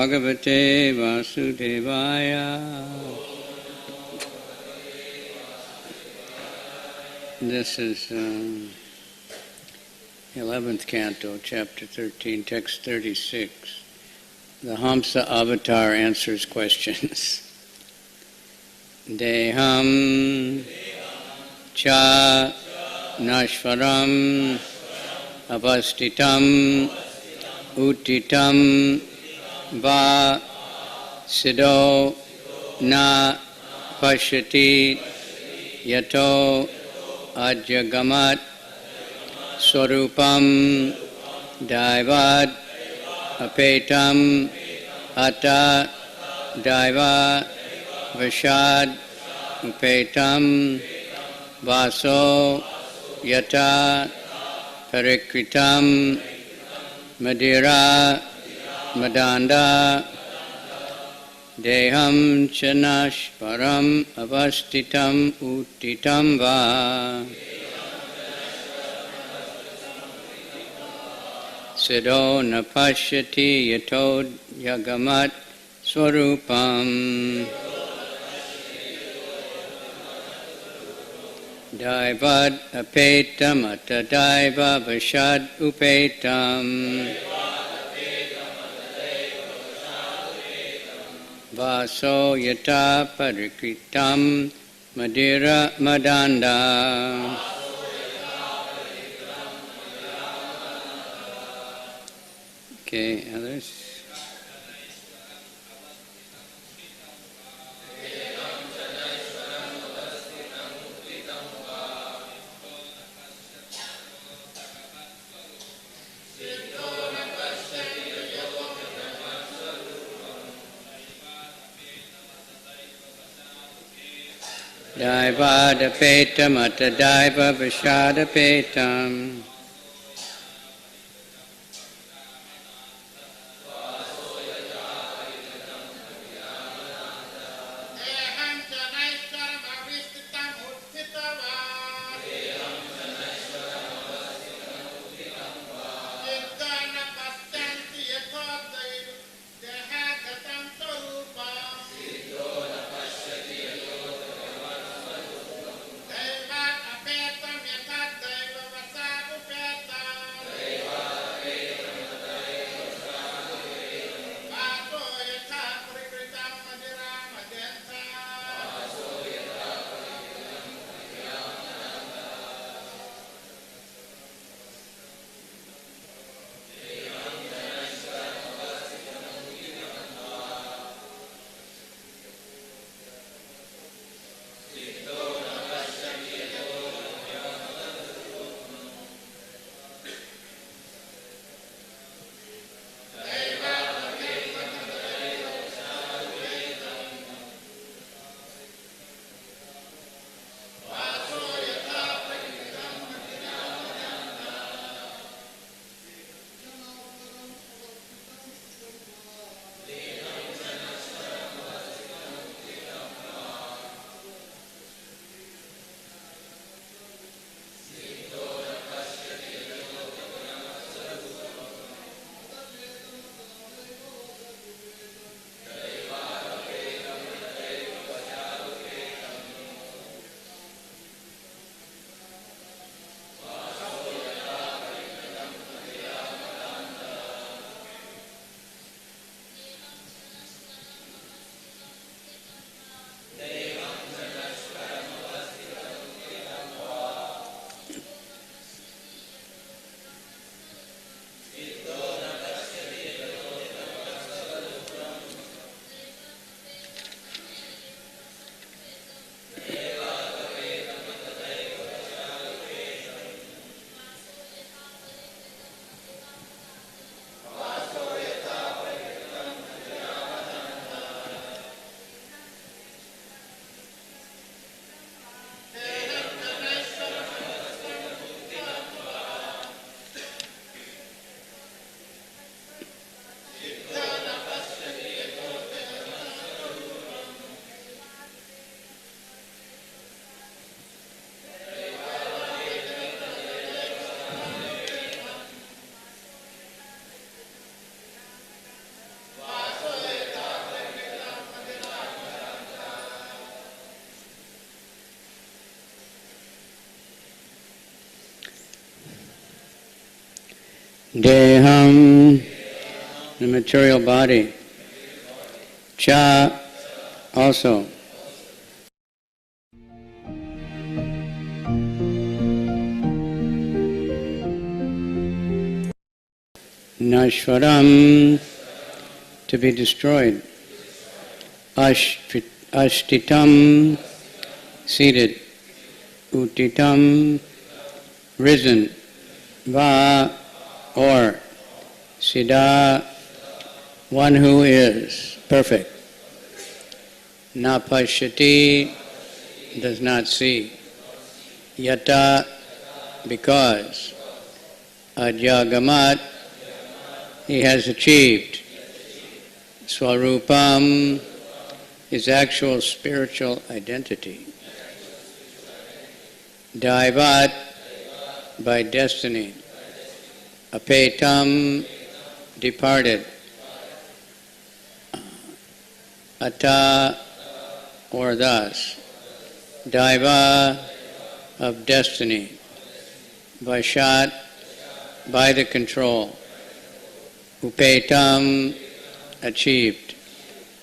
Bhagavate Vasudevaya. This is 11th Canto, Chapter 13, Text 36. The Hamsa Avatar answers questions. Deham cha nashvaram avastitam utitam va siddho na pashyati yato ajagamat swarupam daivad apetam atta daiva vashad upetam vaso yata parikritam madira madanda deham chanash param avastitam utitam va siddho na pashyati yato yagamat swarupam daivad apetam atadaiva vashad upetam vaso yata parikritam madira madanda. Okay, others? Daivad apetam atadaiva vashad apetam Deham, the material body. Cha, also. Nashvaram, to be destroyed. Ashtitam, seated. Utitam, risen. Va, or. Siddha, one who is perfect. Napashyati, does not see. Yata, because. Ajagamat, he has achieved. Swarupam, his actual spiritual identity. Daivat, by destiny. Apetam, departed. Ata, or thus. Daiva, of destiny. Vashat, by the control. Upetam, achieved.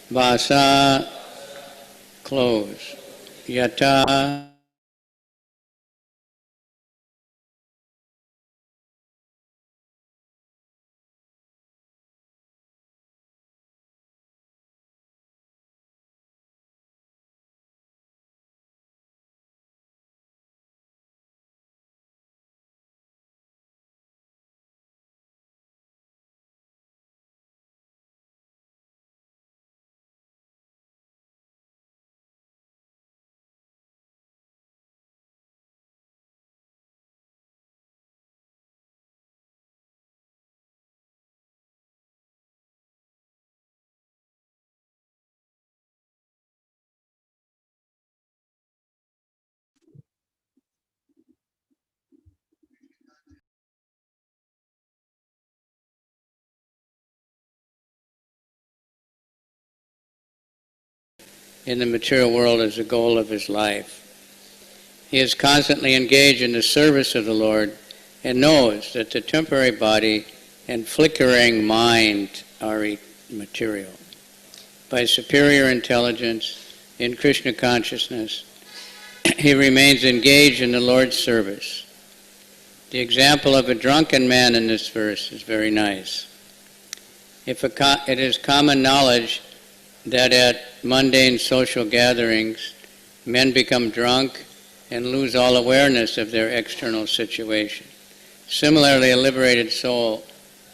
Vasa, close. Yata, in the material world as the goal of his life. He is constantly engaged in the service of the Lord and knows that the temporary body and flickering mind are material. By superior intelligence in Krishna consciousness, he remains engaged in the Lord's service. The example of a drunken man in this verse is very nice. It is common knowledge that at mundane social gatherings, men become drunk and lose all awareness of their external situation. Similarly, a liberated soul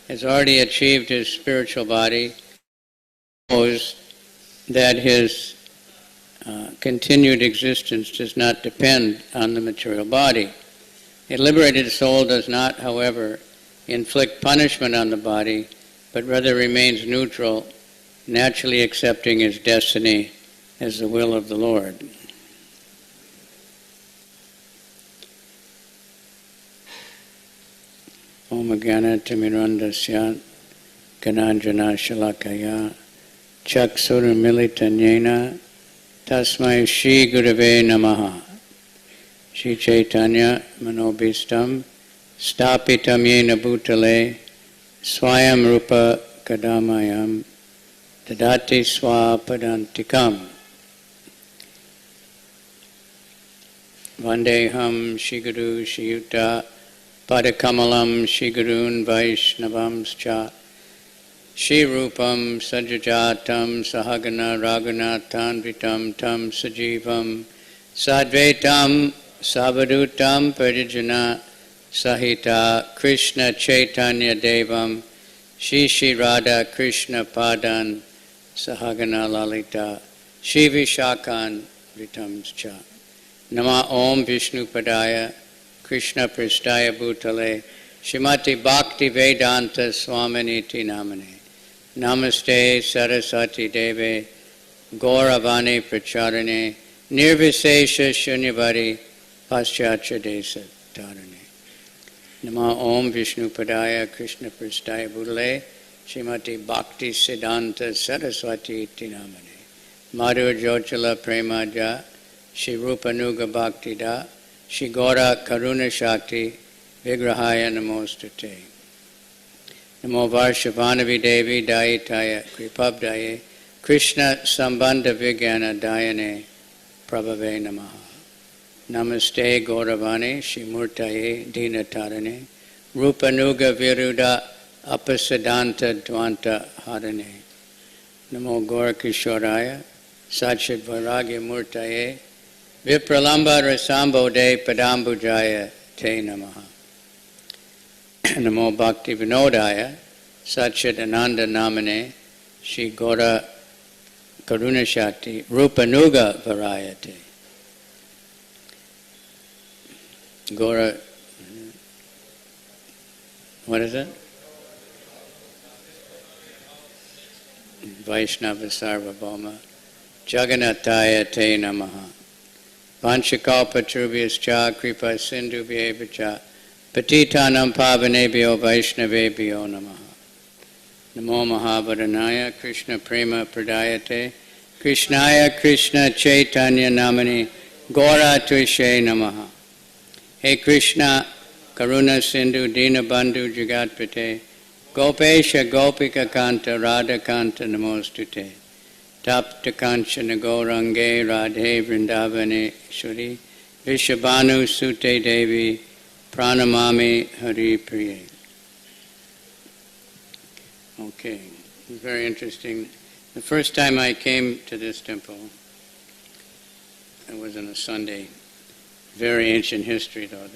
has already achieved his spiritual body, knows that his continued existence does not depend on the material body. A liberated soul does not, however, inflict punishment on the body, but rather remains neutral, naturally accepting his destiny as the will of the Lord. Om Jnana Timirandasya Gananjana Shalakaya Chaksurmilitanyena Tasmai Shri Gurave Namaha. Shri Chaitanya Manobhistam Stapitam Yena Bhutale Swayam Rupa Kadamayam Tadati Swapadantikam. Vandeham Shri Guru Shri Yuta Padakamalam Shri Gurun Vaishnavamscha Shri Rupam Sajajatam Sahagana Raghunathanvitam Tam Sajivam Sadvaitam Savadutam Parijana Sahita Krishna Chaitanya Devam Shri Shri Radha Krishna Padan Sahagana Lalita Shri Vishakan Vitamscha. Nama Om Vishnu Padaya Krishna Pristaya Bhutale Shrimati Bhakti Vedanta Swaminiti Namane. Namaste Saraswati Deve Gauravani Pracharane Nirvisesha Shunyavadi Paschatya Desa Tarane. Nama Om Vishnu Padaya Krishna Pristaya Bhutale Shrimati Bhakti Siddhanta Saraswati Iti Namane. Madhur Jochala Premaja Shri Rupanuga Bhakti Da Shri Gaura Karuna Shakti Vigrahaya Namostate. Namo Varshavanavi Devi Dayitaya Kripabdaye Krishna Sambandha Vigyana Dayane Prabhave Namaha. Namaste Gauravane Shimurtaye Dinatarane Rupanuga Viruda Apasadanta Dvanta Harane. Namo Gorakishoraya Satchit Vairagya Murtaye Vipralamba Rasambode Padambujaya Te Namaha. Namo Bhakti Vinodaya Satchit Ananda Namane Shri Gora Karuna Shakti Rupanuga Varayate. Gora, what is it? Vaishnava Sarvabhauma Jagannathaya Te Namaha. Vanchakalpatrubhyascha Kripa Sindhubhyevacha Patitanam Pavanebhyo Vaishnavebhyo Namaha. Namo Mahabharanaya Krishna Prema Pradayate Krishnaya Krishna Chaitanya Namani Gora Tuishe Namaha. Hey Krishna Karuna Sindhu Dina Bandhu Jagatpate Gopesha Gopika Kanta Radha Kanta Namostute Tapta Kanchana Gaurange Radhe Vrindavane Shuri Vishabhanu Sute Devi Pranamami Hari Priye. Okay, very interesting. The first time I came to this temple, it was on a Sunday. Very ancient history, though.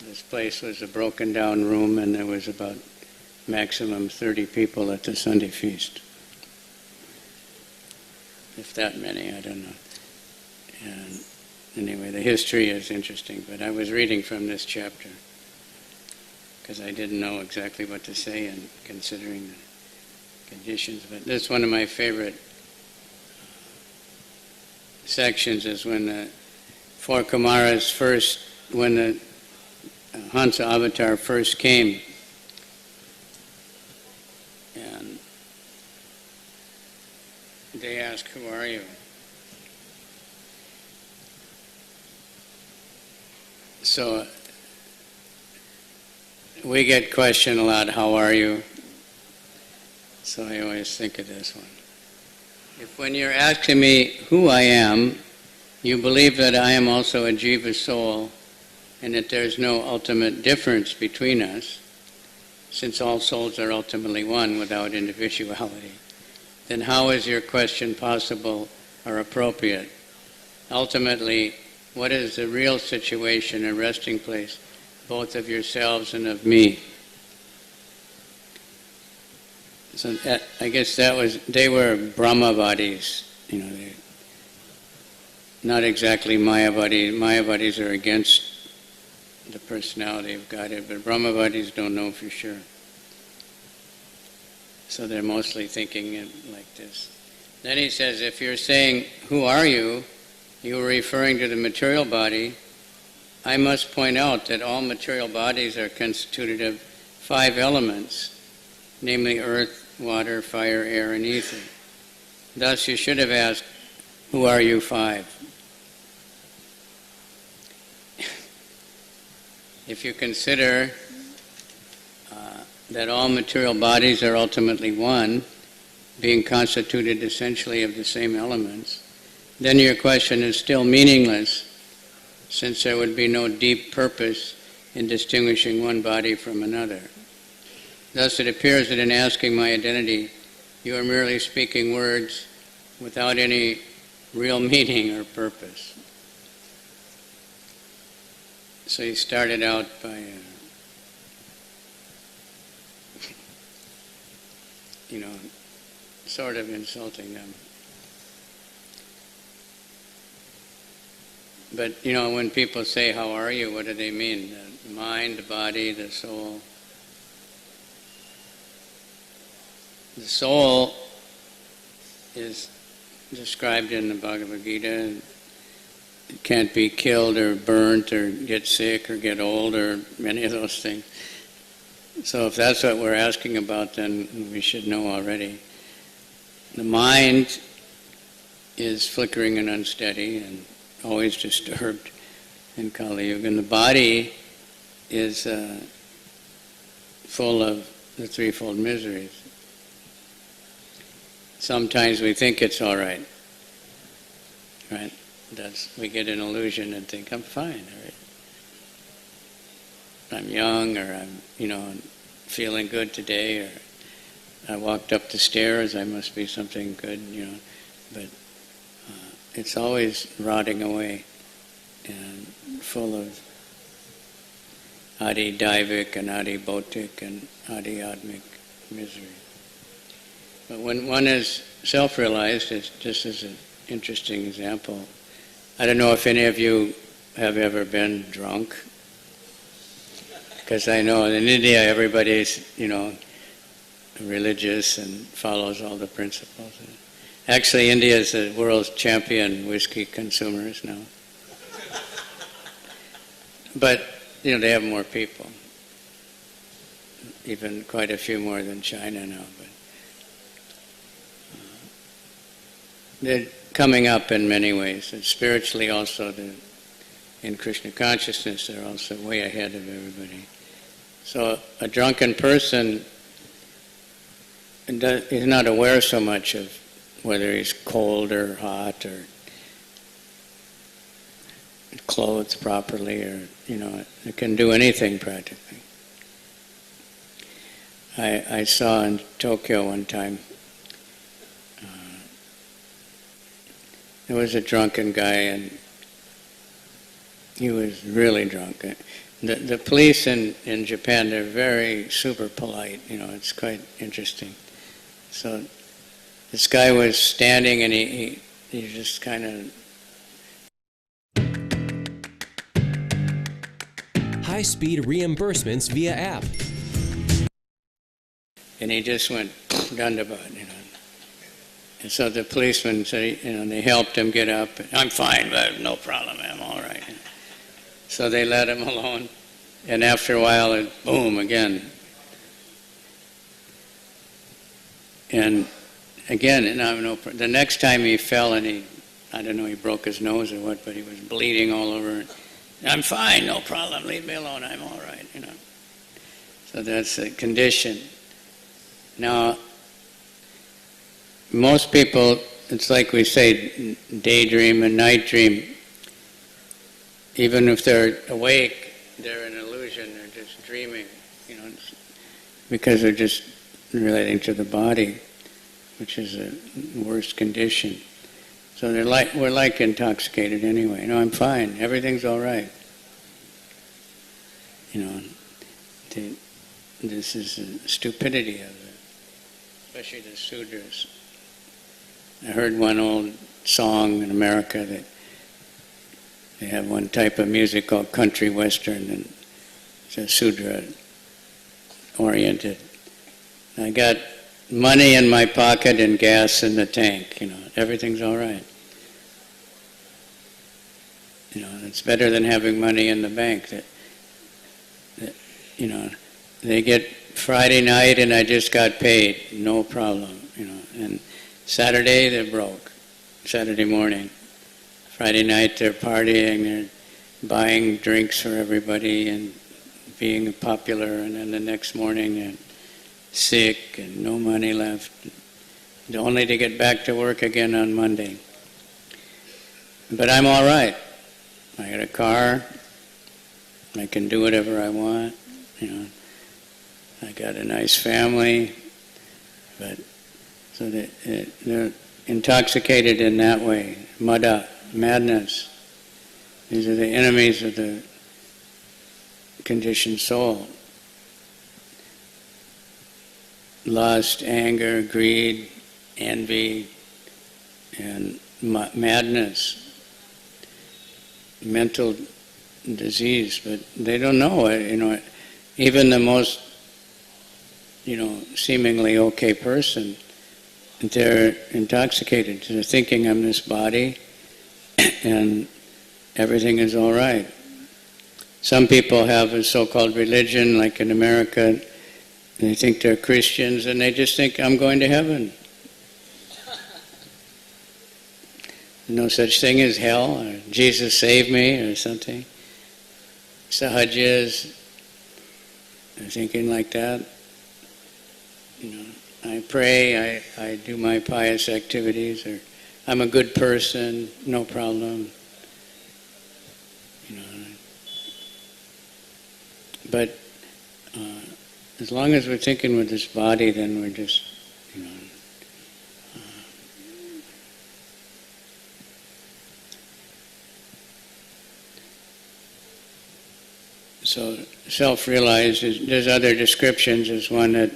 This place was a broken down room, and there was about maximum 30 people at the Sunday feast. If that many, I don't know. And anyway, the history is interesting, but I was reading from this chapter because I didn't know exactly what to say and considering the conditions. But this is one of my favorite sections, is when the four Kumaras first, when the Hansa avatar first came, and they asked, "Who are you?" So we get questioned a lot, "How are you?" So I always think of this one. If when you're asking me who I am, you believe that I am also a jiva soul and that there's no ultimate difference between us, since all souls are ultimately one without individuality, then how is your question possible or appropriate? Ultimately, what is the real situation and resting place, both of yourselves and of me? So I guess they were Brahmavadis, they, not exactly Mayavadis. Mayavadis are against the personality of Godhead, but Brahmavadis don't know for sure. So they're mostly thinking it like this. Then he says, if you're saying, "Who are you?" you are referring to the material body. I must point out that all material bodies are constituted of 5 elements, namely earth, water, fire, air, and ether. Thus you should have asked, "Who are you 5? If you consider that all material bodies are ultimately one, being constituted essentially of the same elements, then your question is still meaningless, since there would be no deep purpose in distinguishing one body from another. Thus it appears that in asking my identity, you are merely speaking words without any real meaning or purpose." So he started out by, sort of insulting them. But, when people say, "How are you?" what do they mean? The mind, the body, the soul. The soul is described in the Bhagavad Gita. It can't be killed or burnt or get sick or get old or many of those things. So if that's what we're asking about, then we should know already. The mind is flickering and unsteady and always disturbed in Kali Yuga. And the body is full of the threefold miseries. Sometimes we think it's all right, right? We get an illusion and think, I'm fine, right? I'm young, or I'm feeling good today, or I walked up the stairs, I must be something good, but it's always rotting away and full of adi daivik and adi bautik and adi admik misery. But when one is self-realized, it's just as an interesting example. I don't know if any of you have ever been drunk, because I know in India everybody's, religious and follows all the principles. Actually, India is the world's champion whiskey consumers now. But, they have more people. Even quite a few more than China now. But they're coming up in many ways. And spiritually also, in Krishna consciousness, they're also way ahead of everybody. So a drunken person is not aware so much of whether he's cold or hot or clothed properly, or it can do anything practically. I saw in Tokyo one time, there was a drunken guy, and he was really drunk. The police in Japan, they're very super polite, it's quite interesting. So this guy was standing, and he just kind of... High-speed reimbursements via app. And he just went roundabout, And so the policeman said, they helped him get up. I'm fine, but no problem, I'm all right. So they let him alone. And after a while, boom, again. And again, the next time he fell, and he broke his nose or what, but he was bleeding all over. I'm fine, no problem, leave me alone, I'm all right, So that's a condition. Now, most people, it's like we say, daydream and night dream. Even if they're awake, they're an illusion, they're just dreaming, because they're just relating to the body, which is a worst condition. So we're like intoxicated anyway. I'm fine, everything's all right. This is the stupidity of it, especially the Sudras. I heard one old song in America that they have one type of music called country western, and it's a Sudra oriented. I got money in my pocket and gas in the tank, everything's all right. It's better than having money in the bank. They get Friday night and I just got paid, no problem, and Saturday they're broke, Saturday morning. Friday night they're partying, they're buying drinks for everybody and being popular, and then the next morning they're sick and no money left, only to get back to work again on Monday. But I'm all right. I got a car, I can do whatever I want, I got a nice family, but so they're intoxicated in that way. Mada, madness. These are the enemies of the conditioned soul. Lust, anger, greed, envy, and madness. Mental disease, but they don't know it. Even the most, seemingly okay person, they're intoxicated. They're thinking I'm this body, and everything is all right. Some people have a so-called religion, like in America. They think they're Christians, and they just think I'm going to heaven. No such thing as hell, or Jesus saved me, or something. Sahajas are thinking like that. I pray, I do my pious activities, or I'm a good person, no problem. But as long as we're thinking with this body, then we're just, So self-realized, there's other descriptions. There's one that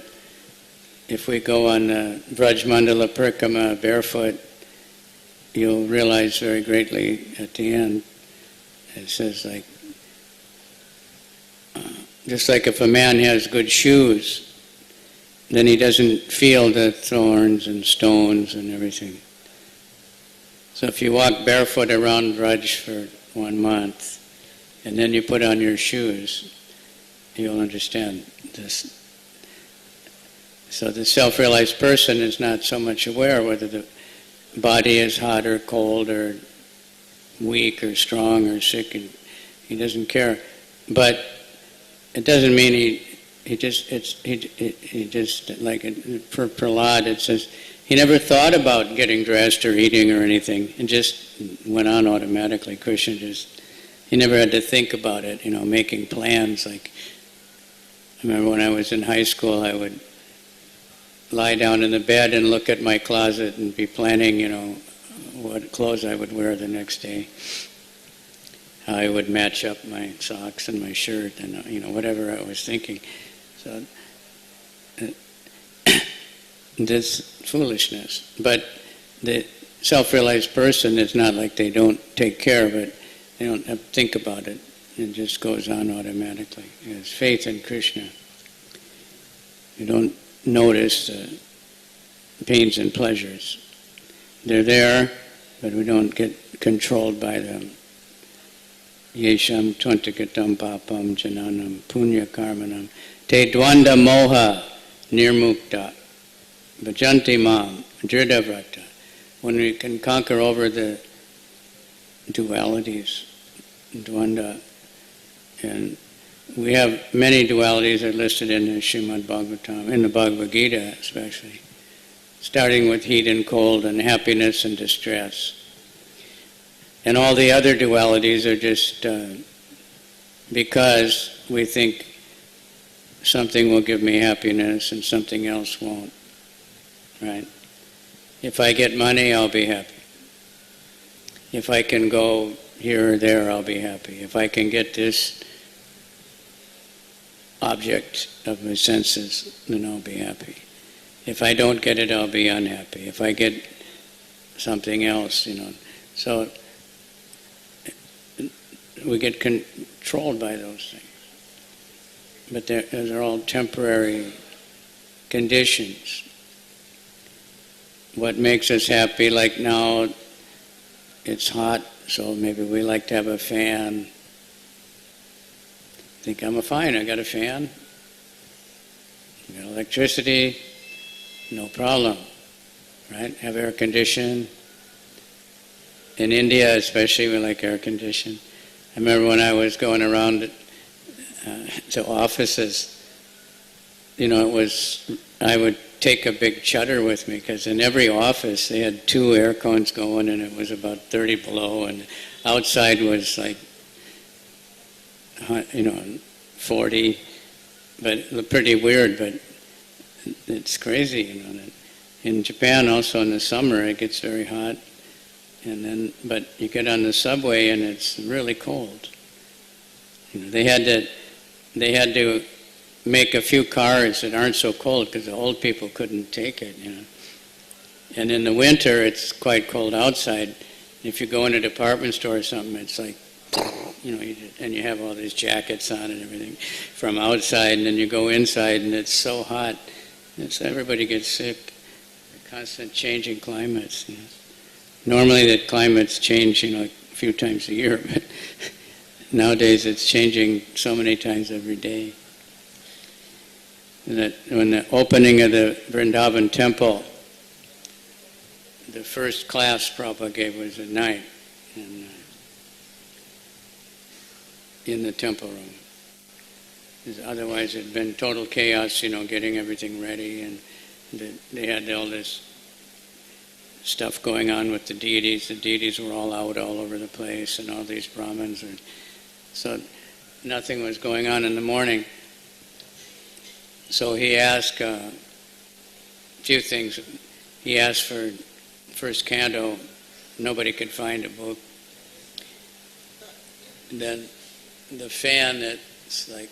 if we go on the Vraj Mandala Parikrama barefoot, you'll realize very greatly at the end. It says just like if a man has good shoes, then he doesn't feel the thorns and stones and everything. So if you walk barefoot around Vraj for 1 month, and then you put on your shoes, you'll understand this. So the self-realized person is not so much aware whether the body is hot or cold or weak or strong or sick. He doesn't care. But it doesn't mean he just like for Prahlad it says he never thought about getting dressed or eating or anything, and just went on automatically. Krishna he never had to think about it, making plans. Like, I remember when I was in high school, I would lie down in the bed and look at my closet and be planning, what clothes I would wear the next day. How I would match up my socks and my shirt and, whatever I was thinking. So, this foolishness. But the self-realized person is not like they don't take care of it. They don't have to think about it. It just goes on automatically. It's faith in Krishna. You don't notice the pains and pleasures. They're there, but we don't get controlled by them. Yesham twantikatam papam jananam punya karmanam te dvanda moha nirmukta bhajanti mam dhritavrata. When we can conquer over the dualities, dvanda, and we have many dualities that are listed in the Srimad Bhagavatam, in the Bhagavad Gita especially, starting with heat and cold and happiness and distress. And all the other dualities are just because we think something will give me happiness and something else won't, right? If I get money, I'll be happy. If I can go here or there, I'll be happy. If I can get this object of my senses, then I'll be happy. If I don't get it, I'll be unhappy. If I get something else, So we get controlled by those things. But they're all temporary conditions. What makes us happy, like now, it's hot, so maybe we like to have a fan. Think I'm fine, I got a fan. I got electricity, no problem, right? Have air conditioning. In India especially, we like air conditioning. I remember when I was going around to offices, I would take a big chutter with me, because in every office they had 2 air cons going, and it was about 30 below, and outside was like 40, but pretty weird, but it's crazy, In Japan also in the summer it gets very hot, but you get on the subway and it's really cold. They had to make a few cars that aren't so cold because the old people couldn't take it, And in the winter it's quite cold outside. If you go in a department store or something, it's like, and you have all these jackets on and everything from outside, and then you go inside and it's so hot. Everybody gets sick. The constant changing climates. Normally the climates change, a few times a year, but nowadays it's changing so many times every day. That when the opening of the Vrindavan temple, the first class Prabhupada gave was at night in the temple room. Otherwise it'd been total chaos, getting everything ready, and they had all this stuff going on with the deities. The deities were all out all over the place, and all these Brahmins. So nothing was going on in the morning. So he asked a few things. He asked for first canto. Nobody could find a book. And then the fan that's like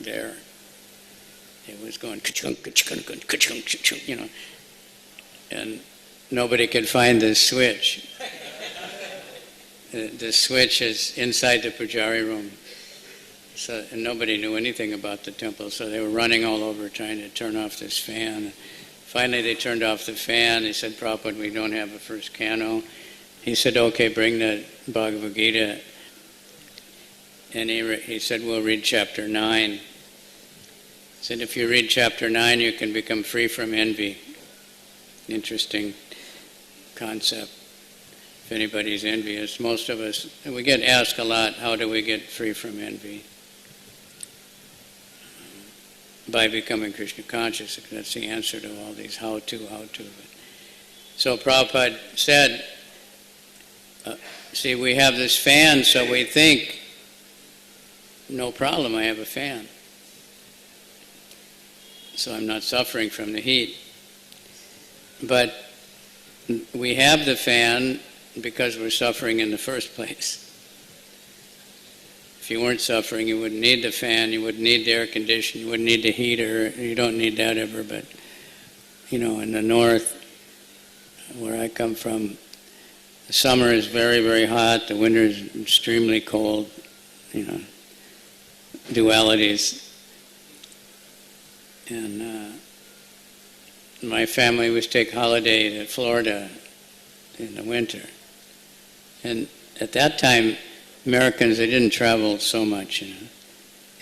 there, it was going ka-chunk, ka-chunk, ka-chunk, ka-chunk, and nobody could find the switch. The switch is inside the Pujari room. So, and nobody knew anything about the temple, so they were running all over trying to turn off this fan. Finally, they turned off the fan. They said, Prabhupada, we don't have a first canto. He said, okay, bring the Bhagavad Gita. And he said, we'll read chapter 9. He said, if you read chapter 9, you can become free from envy. Interesting concept. If anybody's envious, most of us, we get asked a lot, how do we get free from envy? By becoming Krishna conscious. That's the answer to all these how-to. So Prabhupada said, see, we have this fan, so we think, no problem, I have a fan. So I'm not suffering from the heat. But we have the fan because we're suffering in the first place. If you weren't suffering, you wouldn't need the fan, you wouldn't need the air conditioner, you wouldn't need the heater. You don't need that ever, but in the north, where I come from, the summer is very, very hot, the winter is extremely cold, dualities. And my family would take holiday to Florida in the winter. And at that time, Americans, they didn't travel so much,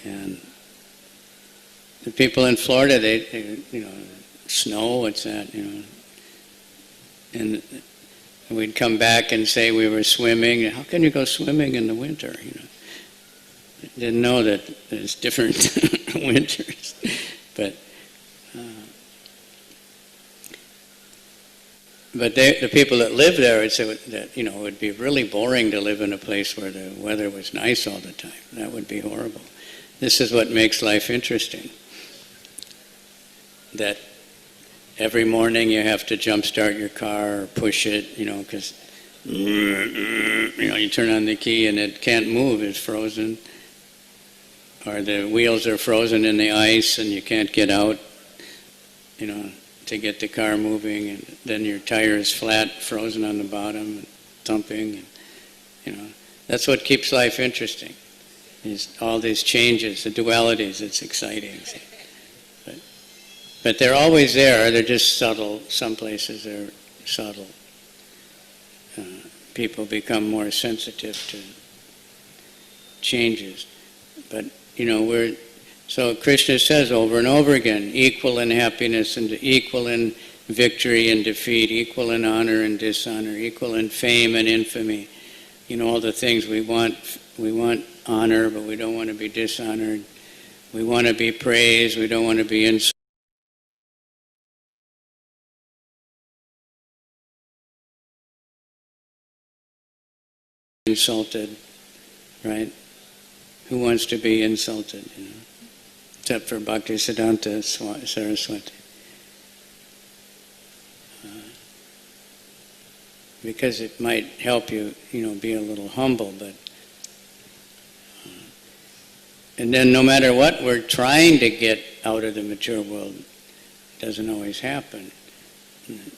And the people in Florida, they snow, what's that, And we'd come back and say we were swimming. How can you go swimming in the winter, Didn't know that there's different winters. But the people that live there would say that it would be really boring to live in a place where the weather was nice all the time. That would be horrible. This is what makes life interesting. That every morning you have to jumpstart your car or push it, because you turn on the key and it can't move, it's frozen. Or the wheels are frozen in the ice and you can't get out, to get the car moving, and then your tire is flat, frozen on the bottom, and thumping. That's what keeps life interesting. Is all these changes, the dualities. It's exciting. But they're always there. They're just subtle. Some places they're subtle. People become more sensitive to changes. But so Krishna says over and over again, equal in happiness and equal in victory and defeat, equal in honor and dishonor, equal in fame and infamy. All the things we want. We want honor, but we don't want to be dishonored. We want to be praised. We don't want to be insulted, right? Who wants to be insulted, Except for Bhaktisiddhanta Saraswati. Because it might help you, be a little humble, but... and then no matter what we're trying to get out of the mature world, it doesn't always happen. And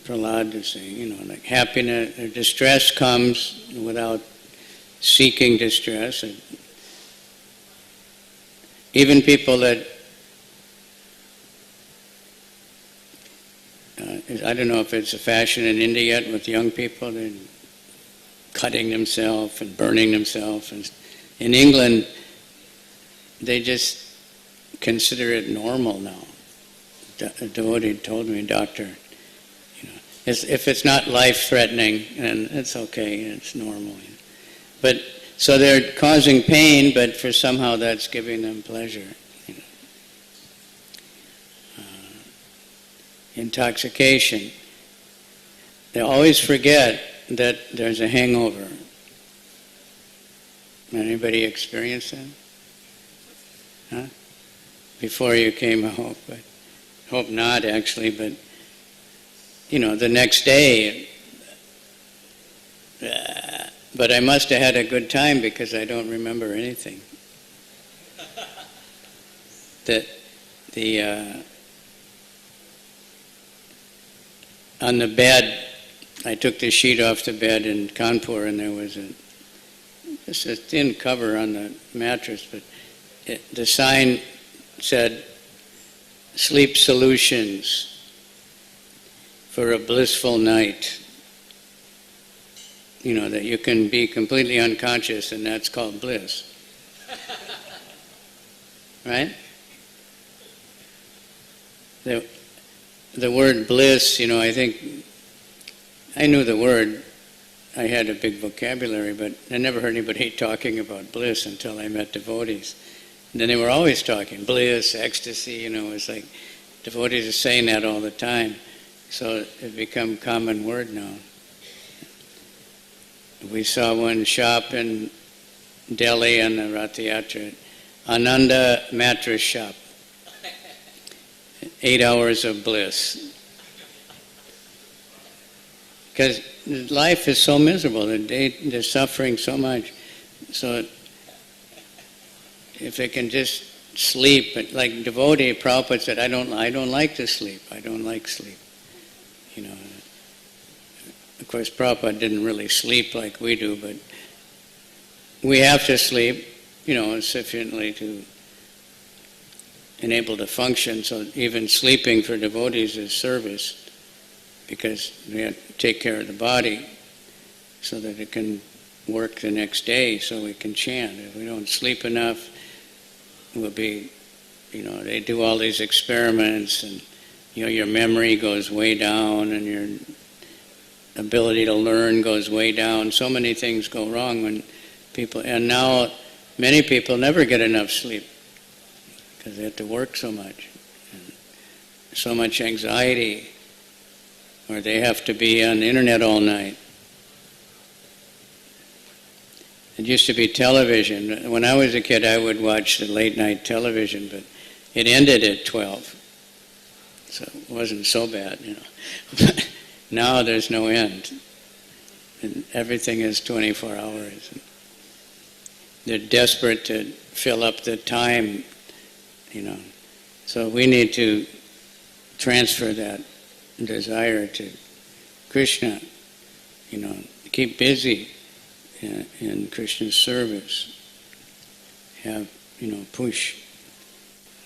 Prahlad is saying, like happiness or distress comes without seeking distress. Even people that, I don't know if it's a fashion in India yet with young people, they're cutting themselves and burning themselves. And in England, they just consider it normal now. A devotee told me, doctor, if it's not life-threatening, then it's okay, it's normal. But So they're causing pain, but for somehow that's giving them pleasure. Intoxication. They always forget that there's a hangover. Anybody experience that? Huh? Before you came, I hope not actually, but the next day, but I must have had a good time because I don't remember anything. On the bed, I took the sheet off the bed in Kanpur, and there was just a thin cover on the mattress, but the sign said, "Sleep Solutions for a Blissful Night." That you can be completely unconscious, and that's called bliss. Right? The word bliss, I think, I knew the word. I had a big vocabulary, but I never heard anybody talking about bliss until I met devotees. And then they were always talking, bliss, ecstasy, it was like devotees are saying that all the time. So it's become a common word now. We saw one shop in Delhi on the Rath Yatra, Ananda Mattress Shop. 8 hours of bliss. Because life is so miserable, they're suffering so much. So if they can just sleep, like devotee Prabhupada said, I don't like to sleep. I don't like sleep. Of course, Prabhupada didn't really sleep like we do, but we have to sleep, sufficiently to enable to function. So even sleeping for devotees is service, because we have to take care of the body so that it can work the next day, so we can chant. If we don't sleep enough, we'll be, they do all these experiments, and your memory goes way down, and your ability to learn goes way down. So many things go wrong when people, and now many people never get enough sleep because they have to work so much, and so much anxiety, or they have to be on the internet all night. It used to be television. When I was a kid, I would watch the late night television, but it ended at 12, so it wasn't so bad, Now there's no end, and everything is 24 hours. They're desperate to fill up the time, So we need to transfer that desire to Krishna, keep busy in Krishna's service. Have, push.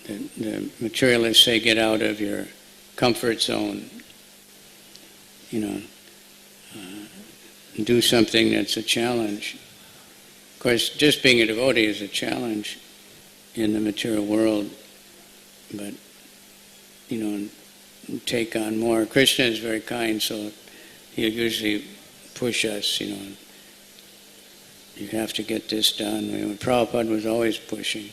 The materialists say get out of your comfort zone. Do something that's a challenge. Of course, just being a devotee is a challenge in the material world, but, take on more. Krishna is very kind, so he'll usually push us, you have to get this done. Prabhupada was always pushing,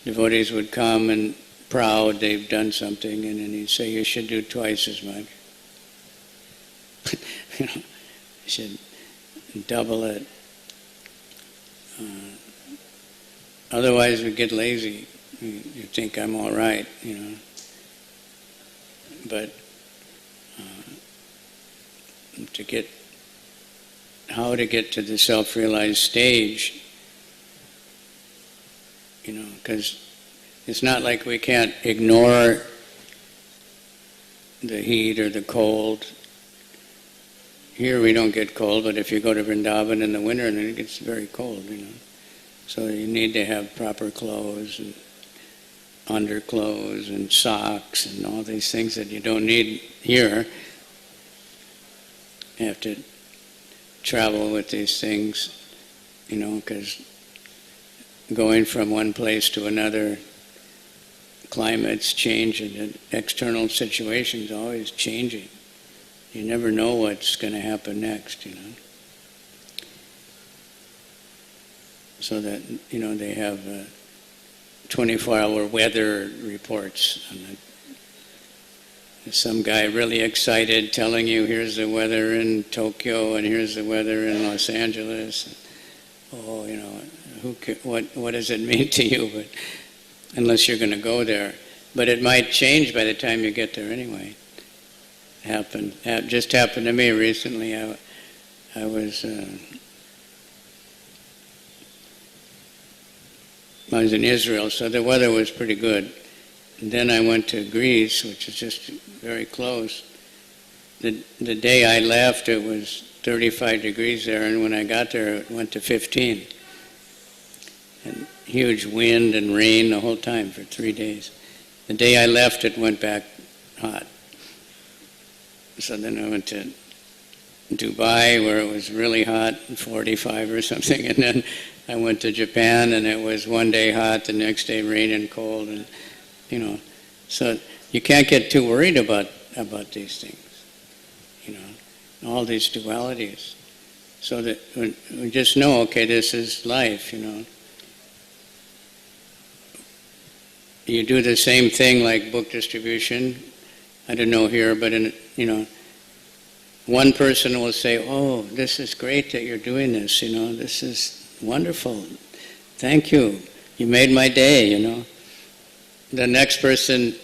Devotees would come and proud they've done something, and then he'd say, you should do twice as much. You should double it. Otherwise we get lazy. You think I'm all right, But how to get to the self-realized stage, because it's not like we can't ignore the heat or the cold. Here we don't get cold, but if you go to Vrindavan in the winter, then it gets very cold, So you need to have proper clothes and underclothes and socks and all these things that you don't need here. You have to travel with these things, because going from one place to another, climates change, and the external situation's always changing, You never know what's going to happen next, So that, they have 24-hour weather reports. Some guy really excited telling you, here's the weather in Tokyo and here's the weather in Los Angeles. What does it mean to you? But unless you're going to go there. But it might change by the time you get there anyway. Just happened to me recently. I was in Israel, so the weather was pretty good. And then I went to Greece, which is just very close. The day I left, it was 35 degrees there, and when I got there, it went to 15. And huge wind and rain the whole time for 3 days. The day I left, it went back hot. So then I went to Dubai, where it was really hot, 45 or something, and then I went to Japan, and it was one day hot, the next day rain and cold, and so you can't get too worried about these things, all these dualities. So that we just know, okay, this is life, You do the same thing like book distribution. I don't know here, but one person will say, oh, this is great that you're doing this, this is wonderful. Thank you. You made my day, The next person,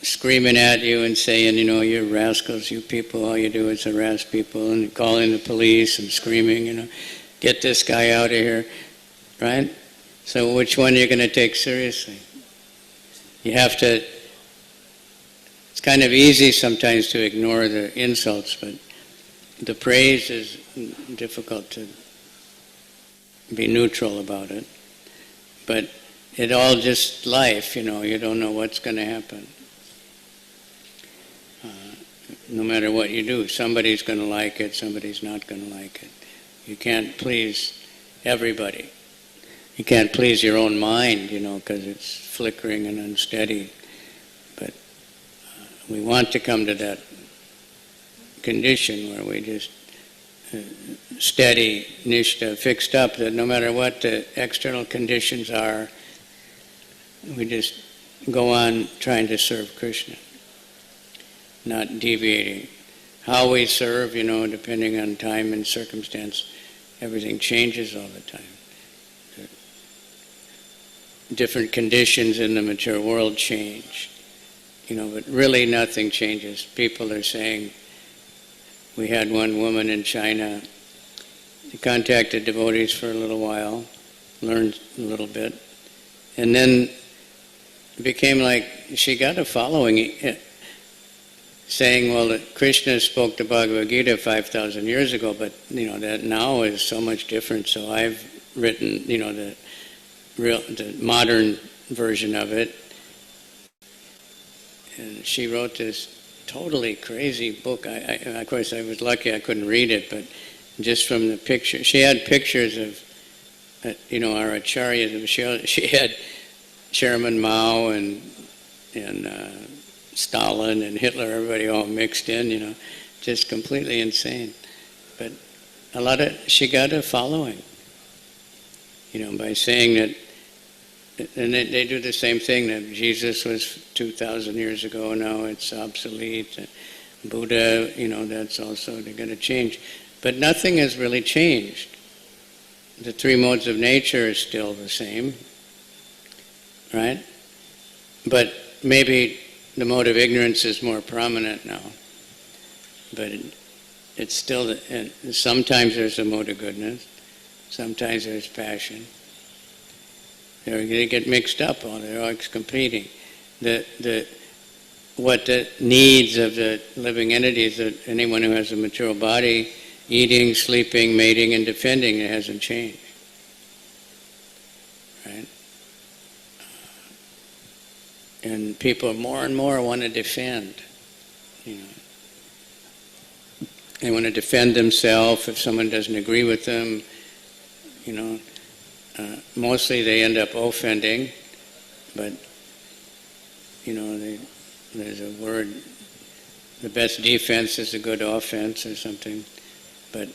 screaming at you and saying, you're rascals, you people, all you do is harass people, and calling the police and screaming, get this guy out of here, right? So which one are you going to take seriously? You have to, it's kind of easy sometimes to ignore the insults, but the praise is difficult to be neutral about it. But it's all just life, you don't know what's going to happen. No matter what you do, somebody's going to like it, somebody's not going to like it. You can't please everybody. You can't please your own mind, because it's flickering and unsteady. But we want to come to that condition where we just steady, nishta, fixed up, that no matter what the external conditions are, we just go on trying to serve Krishna, not deviating. How we serve, depending on time and circumstance, everything changes all the time. Different conditions in the mature world change, but really nothing changes. People are saying, we had one woman in China, she contacted devotees for a little while, learned a little bit, and then it became like she got a following saying, well, that Krishna spoke the Bhagavad Gita 5,000 years ago, but that now is so much different, so I've written the modern version of it. And she wrote this totally crazy book. Of course, I was lucky I couldn't read it, but just from the picture, she had pictures of, our acharyas. She had Chairman Mao and Stalin and Hitler, everybody all mixed in, just completely insane. But she got a following, by saying that. And they do the same thing, that Jesus was 2,000 years ago, now it's obsolete. Buddha, that's also, they're going to change. But nothing has really changed. The three modes of nature are still the same, right? But maybe the mode of ignorance is more prominent now. But it's still, and sometimes there's a mode of goodness, sometimes there's passion. They get mixed up, they're always competing. What the needs of the living entities, that anyone who has a material body, eating, sleeping, mating, and defending, it hasn't changed. Right? And people more and more want to defend. They want to defend themselves if someone doesn't agree with them, mostly they end up offending, but there's a word the best defense is a good offense or something. But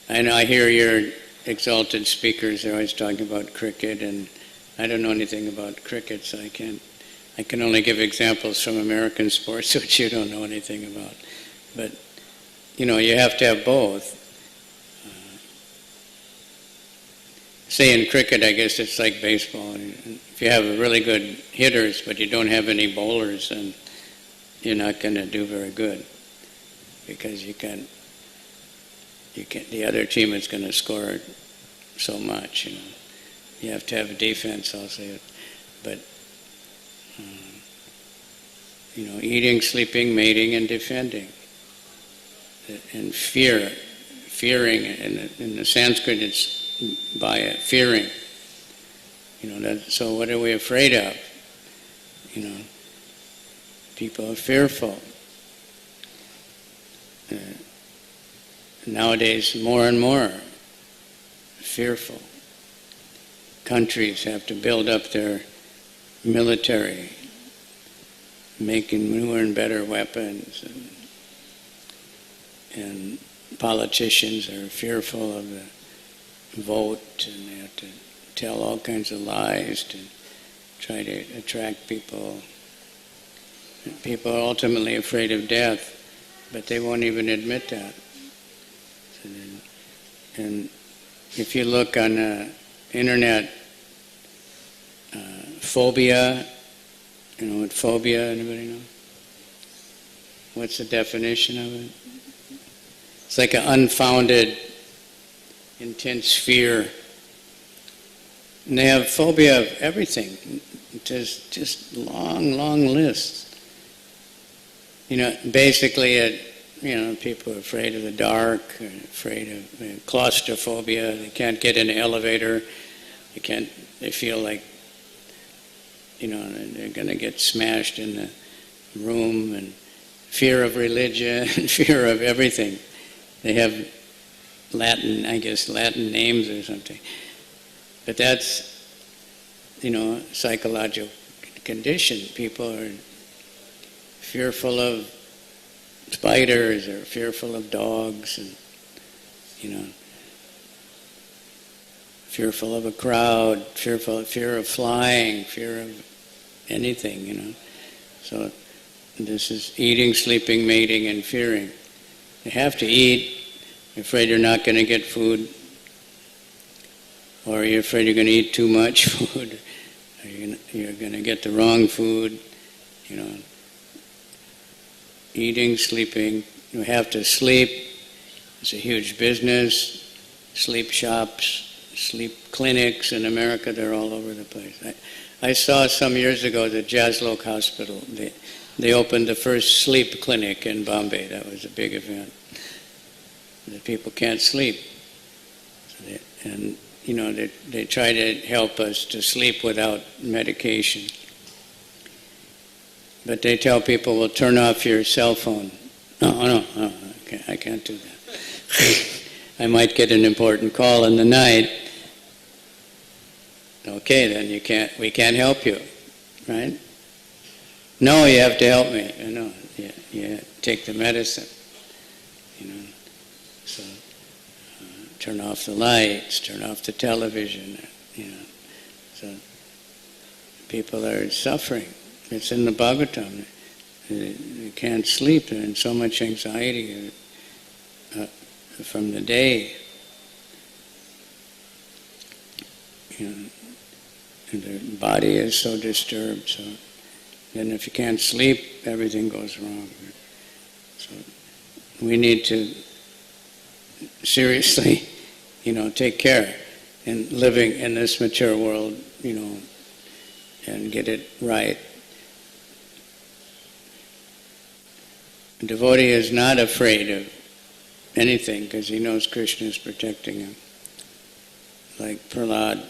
I know I hear your exalted speakers, they're always talking about cricket, and I don't know anything about cricket, so I can only give examples from American sports, which you don't know anything about. But, you have to have both. Say in cricket, I guess it's like baseball. If you have really good hitters, but you don't have any bowlers, then you're not going to do very good, because the other team is going to score so much. You have to have a defense also. But eating, sleeping, mating, and defending, and fearing. In the Sanskrit, it's bhaya, fearing. So what are we afraid of? People are fearful. Nowadays, more and more fearful. Countries have to build up their military, making newer and better weapons, and politicians are fearful of the vote, and they have to tell all kinds of lies to try to attract people. People are ultimately afraid of death, but they won't even admit that. And if you look on the internet, phobia, what phobia, anybody know? What's the definition of it? It's like an unfounded, intense fear. And they have phobia of everything. There's just long lists. Basically, people are afraid of the dark, afraid of claustrophobia. They can't get in an elevator. They feel like, they're going to get smashed in the room, and fear of religion, fear of everything. They have Latin names or something. But that's, psychological condition. People are fearful of spiders, or fearful of dogs, and, fearful of a crowd, fear of flying, fear of anything, So this is eating, sleeping, mating, and fearing. You have to eat. You're afraid you're not going to get food, or you're afraid you're going to eat too much food, or you're going to get the wrong food, Eating, sleeping. You have to sleep. It's a huge business. Sleep shops, sleep clinics in America, they're all over the place. I saw some years ago the Jaslok Hospital. They opened the first sleep clinic in Bombay. That was a big event. The people can't sleep. And, they try to help us to sleep without medication. But they tell people, well, turn off your cell phone. No, I can't do that. I might get an important call in the night. Okay, then we can't help you, right? No, you have to help me. No, you take the medicine, So turn off the lights, turn off the television, So people are suffering. It's in the Bhagavatam. They can't sleep. They're in so much anxiety from the day. And their body is so disturbed. So then if you can't sleep, everything goes wrong. So we need to seriously, take care in living in this mature world, and get it right. A devotee is not afraid of anything because he knows Krishna is protecting him. Like Prahlad,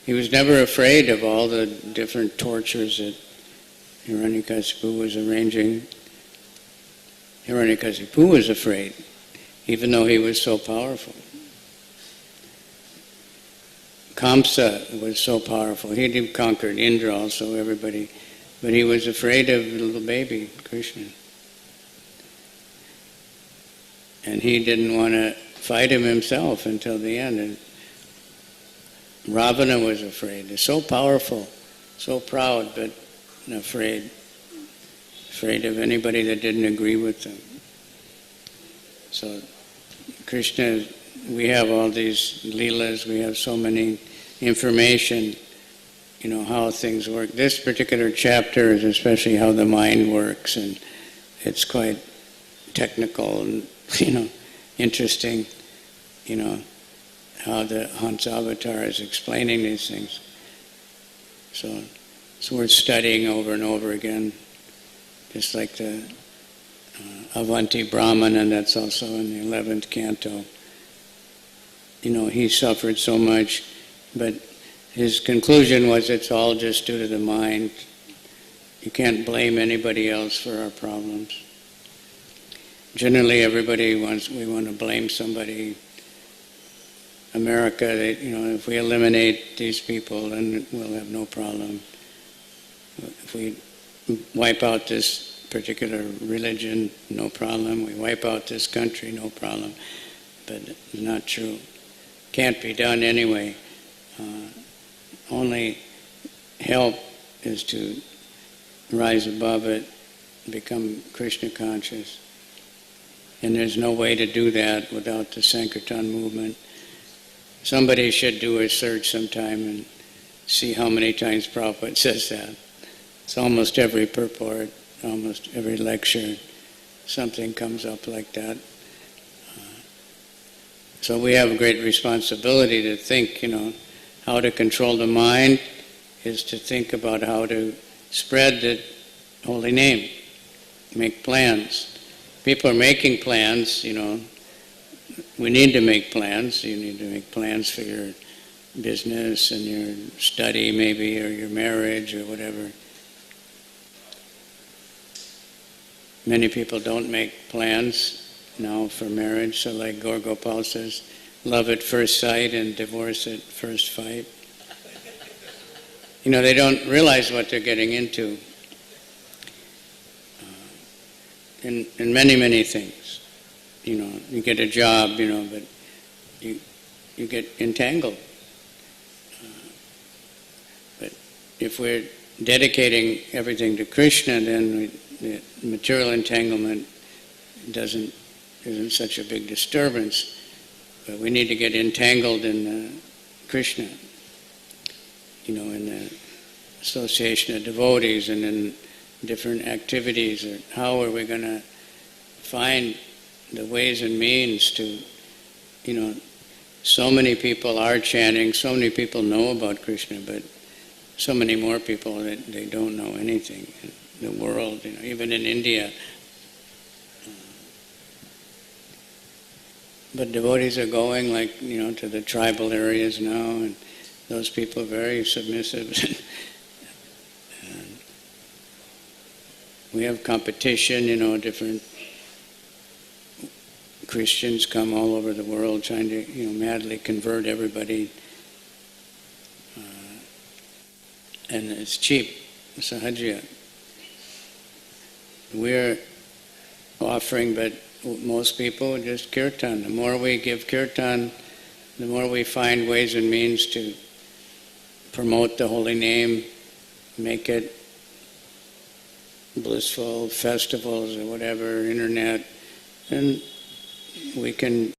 he was never afraid of all the different tortures that Hiranyakasipu was arranging. Hiranyakasipu was afraid, even though he was so powerful. Kamsa was so powerful. He conquered Indra also. Everybody But he was afraid of the little baby, Krishna. And he didn't want to fight him himself until the end. And Ravana was afraid. They're so powerful, so proud, but afraid. Afraid of anybody that didn't agree with them. So Krishna, we have all these leelas, we have so many information, how things work. This particular chapter is especially how the mind works, and it's quite technical and, interesting, how the Hans Avatar is explaining these things. So it's worth studying over and over again, just like the Avanti Brahmana, that's also in the 11th canto. He suffered so much, but his conclusion was it's all just due to the mind. You can't blame anybody else for our problems. Generally, we want to blame somebody. America, if we eliminate these people, then we'll have no problem. If we wipe out this particular religion, no problem. We wipe out this country, no problem. But it's not true. Can't be done anyway. Only help is to rise above it, become Krishna conscious. And there's no way to do that without the Sankirtan movement. Somebody should do a search sometime and see how many times Prabhupada says that. It's almost every purport, almost every lecture, something comes up like that. So we have a great responsibility to think, how to control the mind is to think about how to spread the holy name, make plans. People are making plans, we need to make plans. You need to make plans for your business and your study maybe, or your marriage or whatever. Many people don't make plans now for marriage, so like Gaur Gopal says, love at first sight and divorce at first fight. They don't realize what they're getting into in many, many things. You get a job, but you get entangled. But if we're dedicating everything to Krishna, then the material entanglement isn't such a big disturbance. But we need to get entangled in Krishna, in the association of devotees and in different activities. Or how are we going to find the ways and means to, so many people are chanting, so many people know about Krishna, but so many more people that they don't know anything in the world, even in India. But devotees are going to the tribal areas now, and those people are very submissive. And we have competition, different Christians come all over the world trying to, madly convert everybody. And it's cheap, sahajya. We're offering, but most people just kirtan. The more we give kirtan, the more we find ways and means to promote the holy name, make it blissful, festivals or whatever, internet, and we can